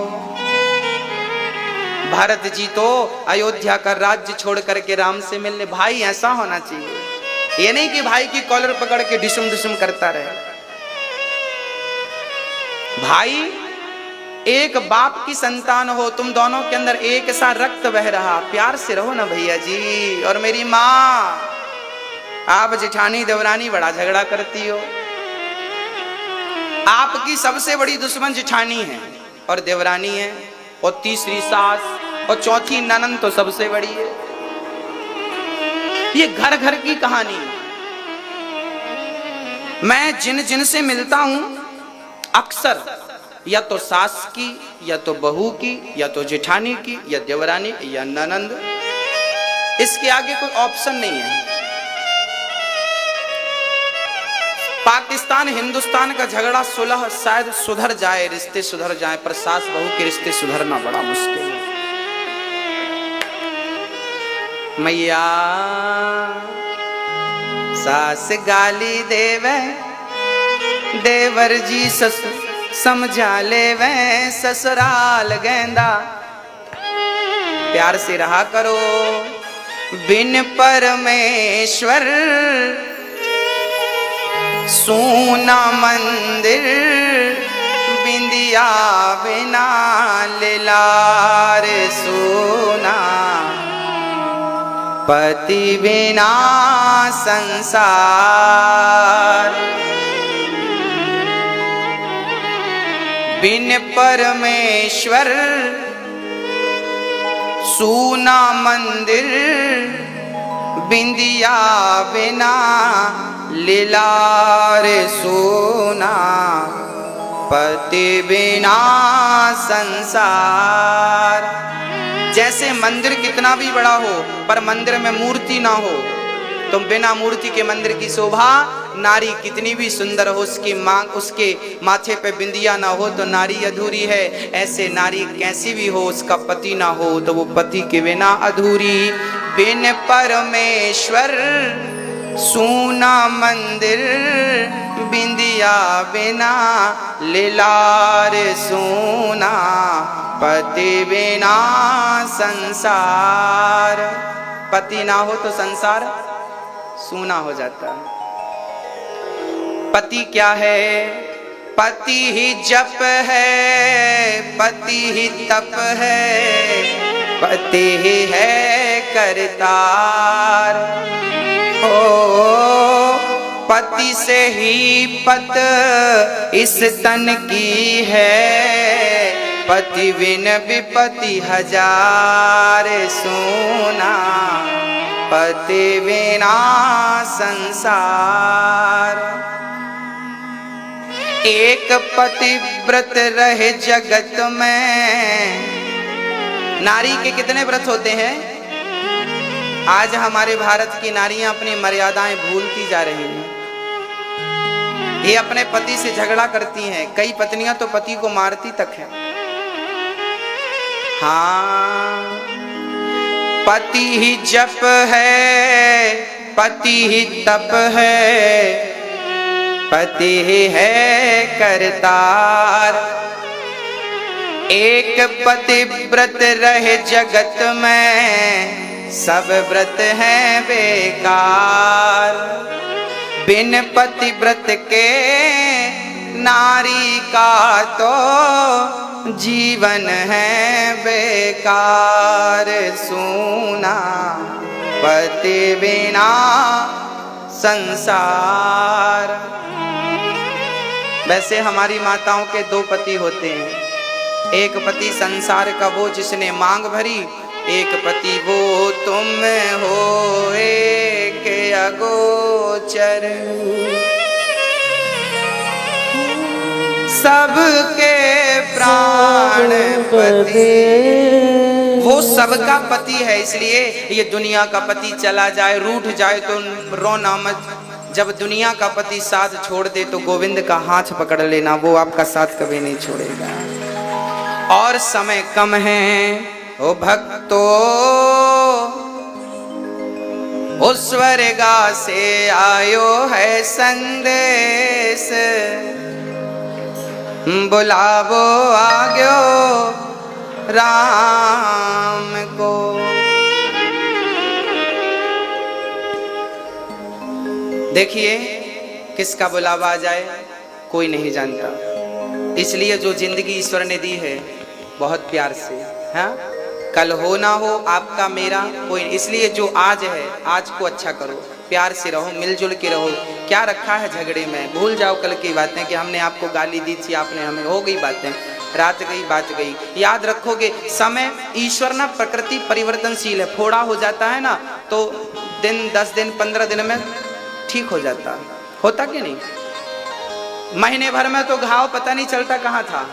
भरत जी तो अयोध्या का राज्य छोड़ करके राम से मिलने, भाई ऐसा होना चाहिए। ये नहीं कि भाई की कॉलर पकड़ के डिसुम डिसुम करता रहे। भाई एक बाप की संतान हो, तुम दोनों के अंदर एक सा रक्त बह रहा, प्यार से रहो ना भैया जी। और मेरी माँ, आप जेठानी देवरानी बड़ा झगड़ा करती हो। आपकी सबसे बड़ी दुश्मन जेठानी है और देवरानी है, और तीसरी सास, और चौथी ननंद तो सबसे बड़ी है। ये घर घर की कहानी। मैं जिन जिन से मिलता हूं अक्सर या तो सास की, या तो बहू की, या तो जेठानी की, या देवरानी, या ननंद, इसके आगे कोई ऑप्शन नहीं है। पाकिस्तान हिंदुस्तान का झगड़ा सुलह शायद सुधर जाए, रिश्ते सुधर जाए, पर सास बहू के रिश्ते सुधरना बड़ा मुश्किल है। मैया सास गाली देवे, देवर जी सस समझा लेवे, ससुराल गेंदा। प्यार से रहा करो। बिन परमेश्वर सोना मंदिर, बिंदिया बिना लार सोना, पति बिना संसार। बिन परमेश्वर सोना मंदिर, बिंदिया बिना लीलार सोना, पति बिना संसार। जैसे मंदिर कितना भी बड़ा हो पर मंदिर में मूर्ति ना हो तो बिना मूर्ति के मंदिर की शोभा। नारी कितनी भी सुंदर हो, उसकी मांग, उसके माथे पे बिंदिया ना हो तो नारी अधूरी है। ऐसे नारी कैसी भी हो, उसका पति ना हो तो वो पति के बिना अधूरी। बिन परमेश्वर सूना मंदिर, बिंदिया बिना लीलार सोना, पति बिना संसार। पति ना हो तो संसार सूना हो जाता है। पति क्या है? पति ही जप है, पति ही तप है, पति ही है करतार। ओ पति से ही पत इस तन की है, पति बिन विपति हजार सोना, पति बिना संसार। एक पतिव्रत रहे जगत में। नारी के कितने व्रत होते हैं? आज हमारे भारत की नारियां अपनी मर्यादाएं भूलती जा रही हैं। ये अपने पति से झगड़ा करती हैं, कई पत्नियां तो पति को मारती तक है। हाँ, पति ही जप है, पति ही तप है, पति ही है करतार। एक पतिव्रत रहे जगत में, सब व्रत हैं बेकार। बिन पतिव्रत के नारी का तो जीवन है बेकार सोना, पति बिना संसार। वैसे हमारी माताओं के दो पति होते हैं। एक पति संसार का वो जिसने मांग भरी, एक पति वो तुम हो एक अगोचर, सबके प्राणपति। वो सबका पति है, इसलिए ये दुनिया का पति चला जाए, रूठ जाए तो रोना मत। जब दुनिया का पति साथ छोड़ दे तो गोविंद का हाथ पकड़ लेना, वो आपका साथ कभी नहीं छोड़ेगा। और समय कम है ओ भक्तों, उस स्वर्गा से आयो है संदेश, बुलावो आग्यो राम को। देखिए किसका बुलावा आ जाए कोई नहीं जानता, इसलिए जो जिंदगी ईश्वर ने दी है बहुत प्यार से, हाँ कल हो ना हो आपका मेरा कोई, इसलिए जो आज है आज को अच्छा करो, प्यार से रहो, मिलजुल के रहो। क्या रखा है झगड़े में, भूल जाओ कल की बातें कि हमने आपको गाली दी थी, आपने हमें, हो गई बातें, रात गई बात गई। याद रखोगे समय ईश्वर ना प्रकृति परिवर्तनशील है, फोड़ा हो जाता है ना तो दिन 10 दिन 15 दिन में ठीक हो जाता, होता कि नहीं? महीने भर में तो घाव पता नहीं चलता कहाँ था।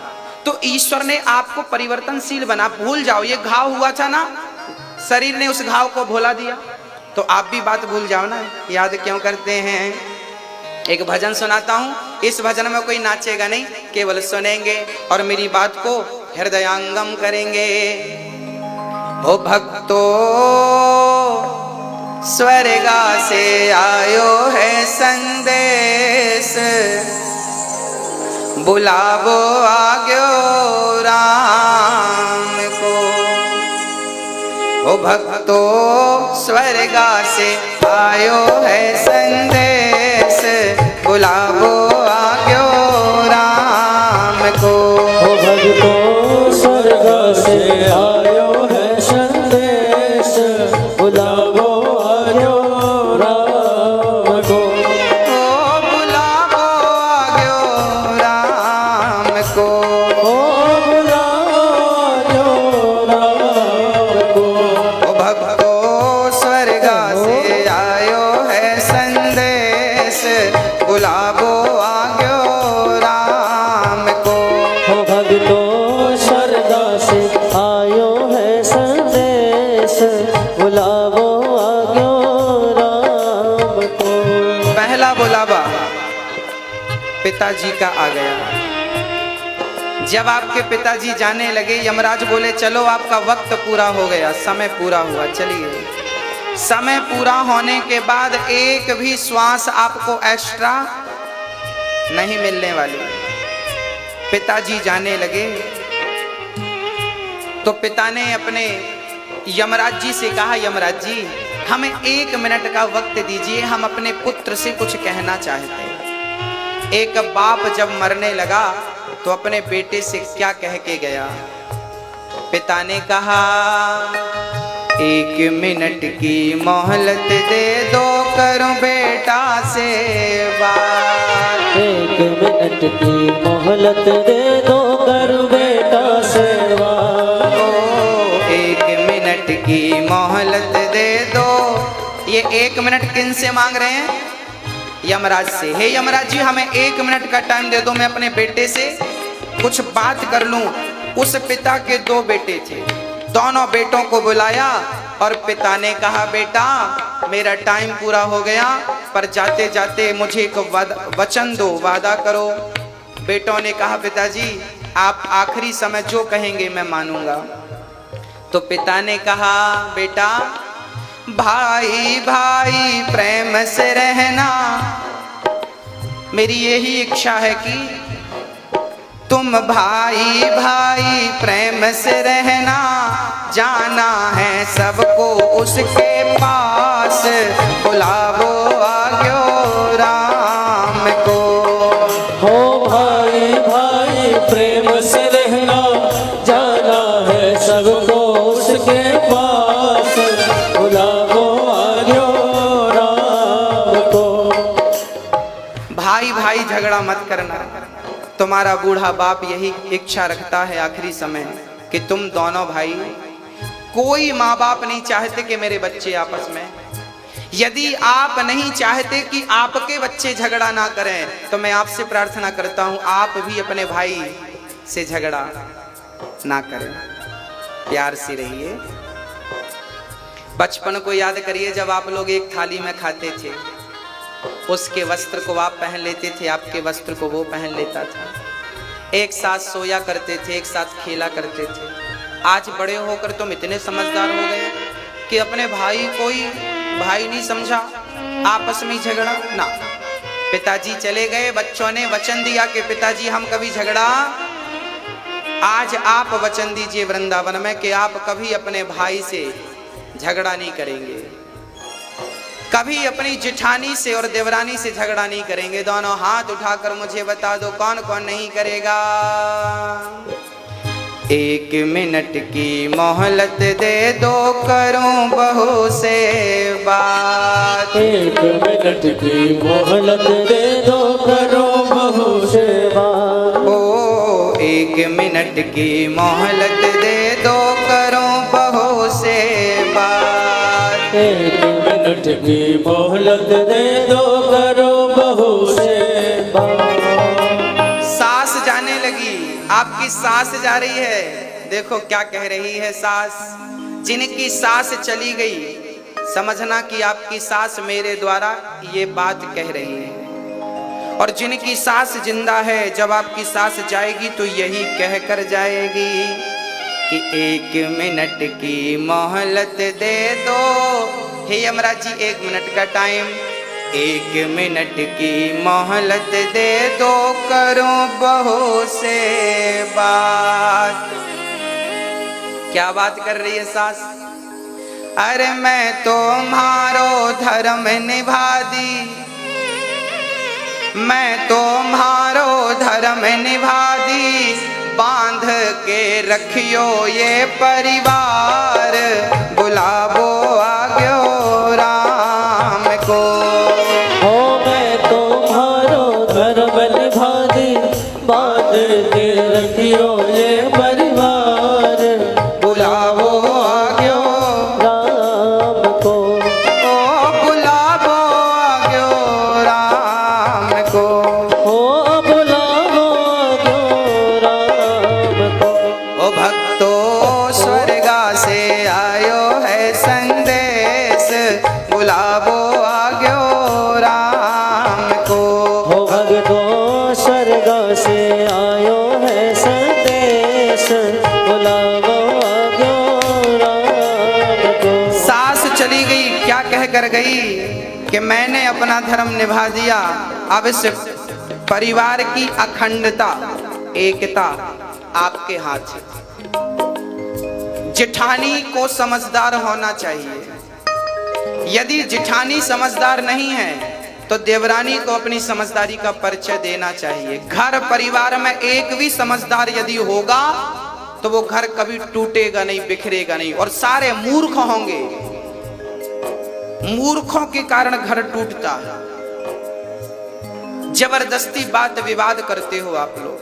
तो ईश्वर ने आपको परिवर्तनशील बना, भूल जाओ ये घाव हुआ था ना, शरीर ने उस घाव को भुला दिया, तो आप भी बात भूल जाओ ना, याद क्यों करते हैं? एक भजन सुनाता हूँ, इस भजन में कोई नाचेगा नहीं, केवल सुनेंगे और मेरी बात को हृदयांगम करेंगे। ओ भक्तों स्वर्गा से आयो है संदेश, बुलावो आग्यो राम को। ओ भक्तों स्वर्गा से आयो है संदेश, बुलावो आग्यो राम को। ओ भक्तों स्वर्गा से आयो है संदेश, बुलावो आग्यो राम को। ओ बुलावो आग्यो राम को। ओ बुलावो आग्यो राम को। ओ भक्तों स्वर्गा से आयो है संदेश, बुलावो आग्यो राम को। ओ भक्तों स्वर्गा से आयो है संदेश, बुलावो आग्यो राम को। पहला बुलावा पिताजी का आ गया। जब आपके पिताजी जाने लगे, यमराज बोले चलो आपका वक्त पूरा हो गया, समय पूरा हुआ, चलिए। समय पूरा होने के बाद एक भी श्वास आपको एक्स्ट्रा नहीं मिलने वाली। पिताजी जाने लगे तो पिता ने अपने यमराज जी से कहा, यमराज जी हमें 1 मिनट का वक्त दीजिए, हम अपने पुत्र से कुछ कहना चाहते हैं। एक बाप जब मरने लगा तो अपने बेटे से क्या कह के गया? पिता ने कहा 1 मिनट की मोहलत दे दो, करूं बेटा से बात। 1 मिनट की मोहलत दे दो, करूं बेटा से बात। ओ 1 मिनट की मोहलत दे दो। ये 1 मिनट किन से मांग रहे हैं? यमराज से। हे यमराज जी हमें 1 मिनट का टाइम दे दो, मैं अपने बेटे से कुछ बात कर लूं। उस पिता के 2 बेटे थे, दोनों बेटों को बुलाया और पिता ने कहा बेटा मेरा टाइम पूरा हो गया, पर जाते जाते मुझे एक वचन दो, वादा करो। बेटों ने कहा पिताजी आप आखिरी समय जो कहेंगे मैं मानूंगा। तो पिता ने कहा बेटा भाई भाई प्रेम से रहना, मेरी यही इच्छा है कि तुम भाई भाई प्रेम से रहना। जाना है सबको उसके पास, बुलावो आग्यो राम को। हो भाई भाई प्रेम से रहना, जाना है सबको उसके पास, बुलावो आग्यो राम को। भाई भाई झगड़ा मत करना। तुम्हारा बूढ़ा बाप यही इच्छा रखता है आखिरी समय कि तुम दोनों भाई, कोई माँ बाप नहीं चाहते कि मेरे बच्चे आपस में, यदि आप नहीं चाहते कि आपके बच्चे झगड़ा ना करें तो मैं आपसे प्रार्थना करता हूं आप भी अपने भाई से झगड़ा ना करें, प्यार से रहिए। बचपन को याद करिए, जब आप लोग एक थाली में खाते थे, उसके वस्त्र को आप पहन लेते थे, आपके वस्त्र को वो पहन लेता था, एक साथ सोया करते थे, एक साथ खेला करते थे। आज बड़े होकर तुम इतने समझदार हो गए कि अपने भाई कोई भाई नहीं समझा, आपस में झगड़ा ना। पिताजी चले गए, बच्चों ने वचन दिया कि पिताजी हम कभी झगड़ा, आज आप वचन दीजिए वृंदावन में कि आप कभी अपने भाई से झगड़ा नहीं करेंगे, कभी अपनी जेठानी से और देवरानी से झगड़ा नहीं करेंगे। दोनों हाथ उठाकर मुझे बता दो कौन कौन नहीं करेगा। 1 मिनट की मोहलत दे दो, करूं बहू से बात। 1 मिनट की मोहलत दे दो, करूं बहू से बात। ओ 1 मिनट की मोहलत दे दो, करूं बहू से बात। 1 मिनट की मोहलत दे दो, करूं बहू से बात। सास जाने लगी, आपकी सास जा रही है, देखो क्या कह रही है सास। जिनकी सास चली गई समझना कि आपकी सास मेरे द्वारा ये बात कह रही है, और जिनकी सास जिंदा है जब आपकी सास जाएगी तो यही कह कर जाएगी कि 1 मिनट की मोहलत दे दो। हे यमराज जी 1 मिनट का टाइम, 1 मिनट की मोहलत दे दो, करूं बहू से बात। क्या बात कर रही है सास? अरे मैं तुम्हारो धर्म निभा दी, मैं तुम्हारो धर्म निभा दी, बांध के रखियो ये परिवार, बुलावो आग्यो राम को। हो मैं तुम्हारो धर्म निभा दी, बांध के रखियो ये परिवार, बुलावो आग्यो राम को। ओ बुलावो आग्यो राम को। हो बुलावो आग्यो राम को। ओ भक्तो स्वर्गा से आयो है संदेश, बुलावो आग्यो राम को। हो भगतो स्वर्ग से आयो है संदेश, बुलावो आग्यो राम को। सास चली गई, क्या कह कर गई कि मैंने अपना धर्म निभा दिया, अब इस परिवार की अखंडता एकता आपके हाथ है। जेठानी को समझदार होना चाहिए, यदि जेठानी समझदार नहीं है तो देवरानी को अपनी समझदारी का परिचय देना चाहिए। घर परिवार में एक भी समझदार यदि होगा तो वो घर कभी टूटेगा नहीं, बिखरेगा नहीं, और सारे मूर्ख होंगे, मूर्खों के कारण घर टूटता है। जबरदस्ती बात विवाद करते हो आप लोग।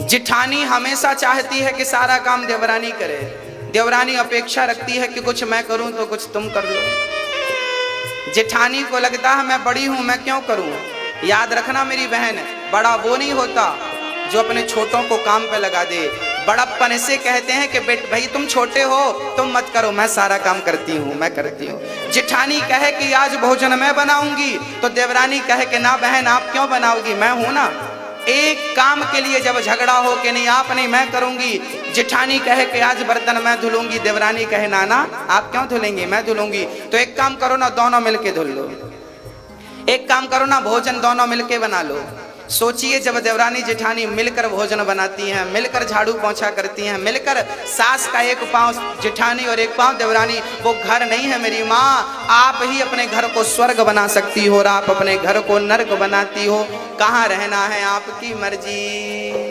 जेठानी हमेशा चाहती है कि सारा काम देवरानी करे, देवरानी अपेक्षा रखती है कि कुछ मैं करूं तो कुछ तुम कर लो। जेठानी को लगता है मैं बड़ी हूं, मैं क्यों करूं। याद रखना मेरी बहन, बड़ा वो नहीं होता जो अपने छोटों को काम पे लगा दे। बड़प्पन इसे कहते हैं कि बेट भाई तुम छोटे हो, तुम मत करो, मैं सारा काम करती हूँ, मैं करती हूँ। जेठानी कहे कि आज भोजन मैं बनाऊंगी तो देवरानी कहे कि ना बहन आप क्यों बनाओगी, मैं हूं ना। एक काम के लिए जब झगड़ा हो कि नहीं आप नहीं मैं करूंगी, जेठानी कहे कि आज बर्तन मैं धुलूंगी, देवरानी कहे ना ना आप क्यों धुलेंगी, मैं धुलूंगी। तो एक काम करो ना, दोनों मिलके धुल लो। एक काम करो ना, भोजन दोनों मिलके बना लो। सोचिए जब देवरानी जेठानी मिलकर भोजन बनाती हैं, मिलकर झाड़ू पोंछा करती हैं, मिलकर सास का एक पांव जेठानी और एक पांव देवरानी, वो घर नहीं है मेरी माँ। आप ही अपने घर को स्वर्ग बना सकती हो और आप अपने घर को नर्क बनाती हो। कहाँ रहना है आपकी मर्जी।